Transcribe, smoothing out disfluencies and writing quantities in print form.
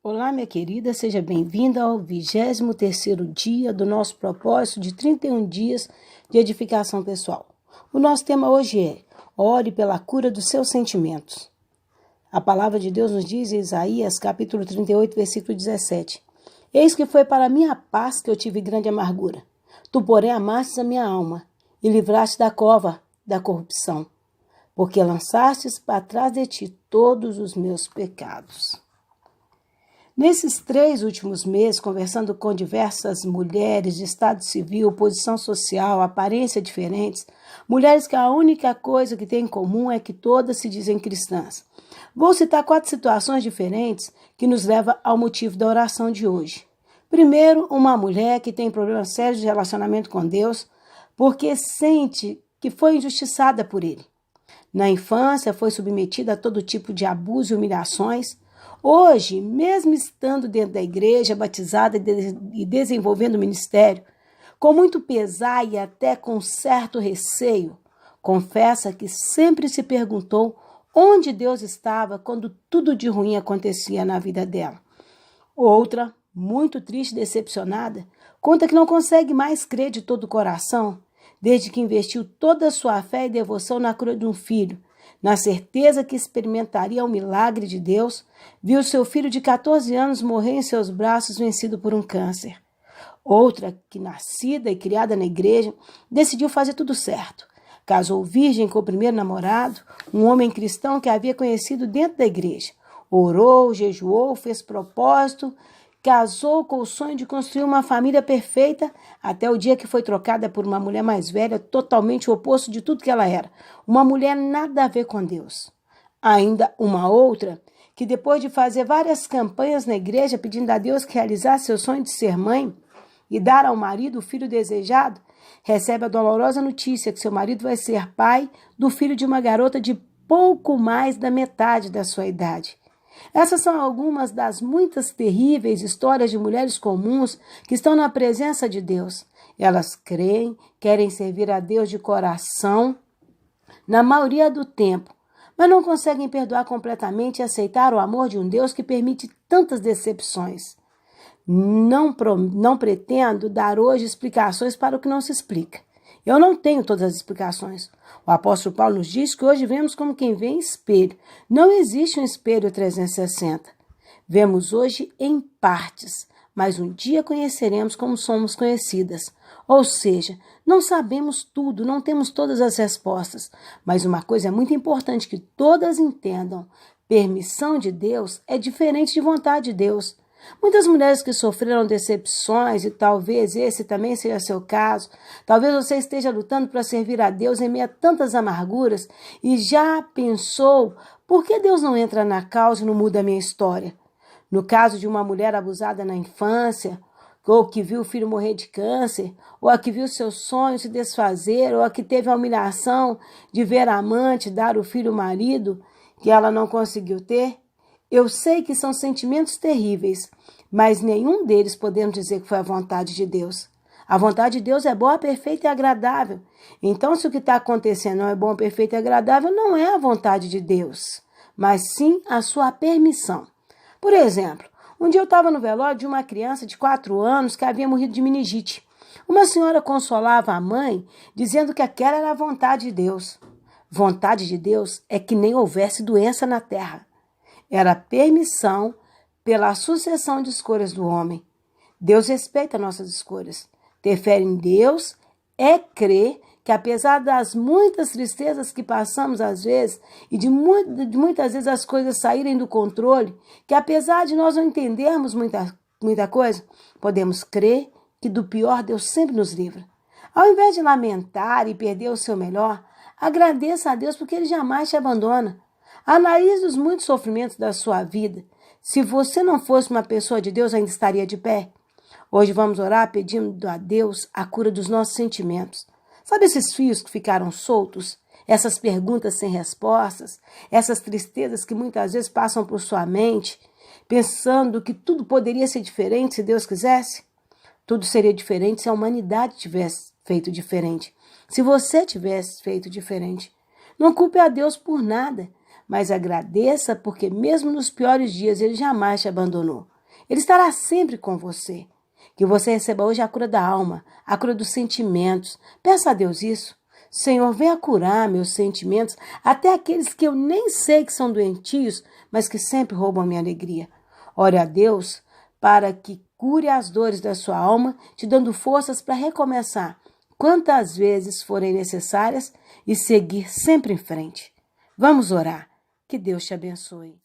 Olá, minha querida, seja bem-vinda ao 23º dia do nosso propósito de 31 dias de edificação pessoal. O nosso tema hoje é: ore pela cura dos seus sentimentos. A palavra de Deus nos diz em Isaías, capítulo 38, versículo 17: Eis que foi para a minha paz que eu tive grande amargura. Tu, porém, amastes a minha alma e livraste da cova da corrupção, porque lançastes para trás de ti todos os meus pecados. Nesses 3 últimos meses, conversando com diversas mulheres de estado civil, posição social, aparência diferentes, mulheres que a única coisa que têm em comum é que todas se dizem cristãs. Vou citar 4 situações diferentes que nos levam ao motivo da oração de hoje. Primeiro, uma mulher que tem problemas sérios de relacionamento com Deus porque sente que foi injustiçada por Ele. Na infância, foi submetida a todo tipo de abuso e humilhações. Hoje, mesmo estando dentro da igreja, batizada e desenvolvendo o ministério, com muito pesar e até com certo receio, confessa que sempre se perguntou onde Deus estava quando tudo de ruim acontecia na vida dela. Outra, muito triste e decepcionada, conta que não consegue mais crer de todo o coração, desde que investiu toda a sua fé e devoção na cura de um filho, na certeza que experimentaria o milagre de Deus, viu seu filho de 14 anos morrer em seus braços vencido por um câncer. Outra, que nascida e criada na igreja, decidiu fazer tudo certo. Casou virgem com o primeiro namorado, um homem cristão que havia conhecido dentro da igreja. Orou, jejuou, fez propósito, casou com o sonho de construir uma família perfeita, até o dia que foi trocada por uma mulher mais velha, totalmente o oposto de tudo que ela era. Uma mulher nada a ver com Deus. Ainda uma outra, que depois de fazer várias campanhas na igreja pedindo a Deus que realizasse seu sonho de ser mãe e dar ao marido o filho desejado, recebe a dolorosa notícia que seu marido vai ser pai do filho de uma garota de pouco mais da metade da sua idade. Essas são algumas das muitas terríveis histórias de mulheres comuns que estão na presença de Deus. Elas creem, querem servir a Deus de coração, na maioria do tempo, mas não conseguem perdoar completamente e aceitar o amor de um Deus que permite tantas decepções. Não pretendo dar hoje explicações para o que não se explica. Eu não tenho todas as explicações. O apóstolo Paulo nos diz que hoje vemos como quem vê em espelho. Não existe um espelho 360. Vemos hoje em partes, mas um dia conheceremos como somos conhecidas. Ou seja, não sabemos tudo, não temos todas as respostas. Mas uma coisa é muito importante que todas entendam: permissão de Deus é diferente de vontade de Deus. Muitas mulheres que sofreram decepções, e talvez esse também seja seu caso, talvez você esteja lutando para servir a Deus em meio a tantas amarguras e já pensou: por que Deus não entra na causa e não muda a minha história? No caso de uma mulher abusada na infância, ou que viu o filho morrer de câncer, ou a que viu seus sonhos se desfazer, ou a que teve a humilhação de ver a amante dar o filho ao marido que ela não conseguiu ter, eu sei que são sentimentos terríveis, mas nenhum deles podemos dizer que foi a vontade de Deus. A vontade de Deus é boa, perfeita e agradável. Então, se o que está acontecendo não é bom, perfeito e agradável, não é a vontade de Deus, mas sim a sua permissão. Por exemplo, um dia eu estava no velório de uma criança de 4 anos que havia morrido de meningite. Uma senhora consolava a mãe, dizendo que aquela era a vontade de Deus. Vontade de Deus é que nem houvesse doença na terra. Era permissão pela sucessão de escolhas do homem. Deus respeita nossas escolhas. Ter fé em Deus é crer que, apesar das muitas tristezas que passamos às vezes, e de muitas vezes as coisas saírem do controle, que apesar de nós não entendermos muita coisa, podemos crer que do pior Deus sempre nos livra. Ao invés de lamentar e perder o seu melhor, agradeça a Deus porque Ele jamais te abandona. Analise os muitos sofrimentos da sua vida. Se você não fosse uma pessoa de Deus, ainda estaria de pé? Hoje vamos orar pedindo a Deus a cura dos nossos sentimentos. Sabe esses fios que ficaram soltos? Essas perguntas sem respostas? Essas tristezas que muitas vezes passam por sua mente, pensando que tudo poderia ser diferente se Deus quisesse? Tudo seria diferente se a humanidade tivesse feito diferente. Se você tivesse feito diferente. Não culpe a Deus por nada. mas agradeça porque mesmo nos piores dias Ele jamais te abandonou. Ele estará sempre com você. Que você receba hoje a cura da alma, a cura dos sentimentos. Peça a Deus isso. Senhor, venha curar meus sentimentos, até aqueles que eu nem sei que são doentios, mas que sempre roubam minha alegria. Ore a Deus para que cure as dores da sua alma, te dando forças para recomeçar quantas vezes forem necessárias e seguir sempre em frente. Vamos orar. Que Deus te abençoe.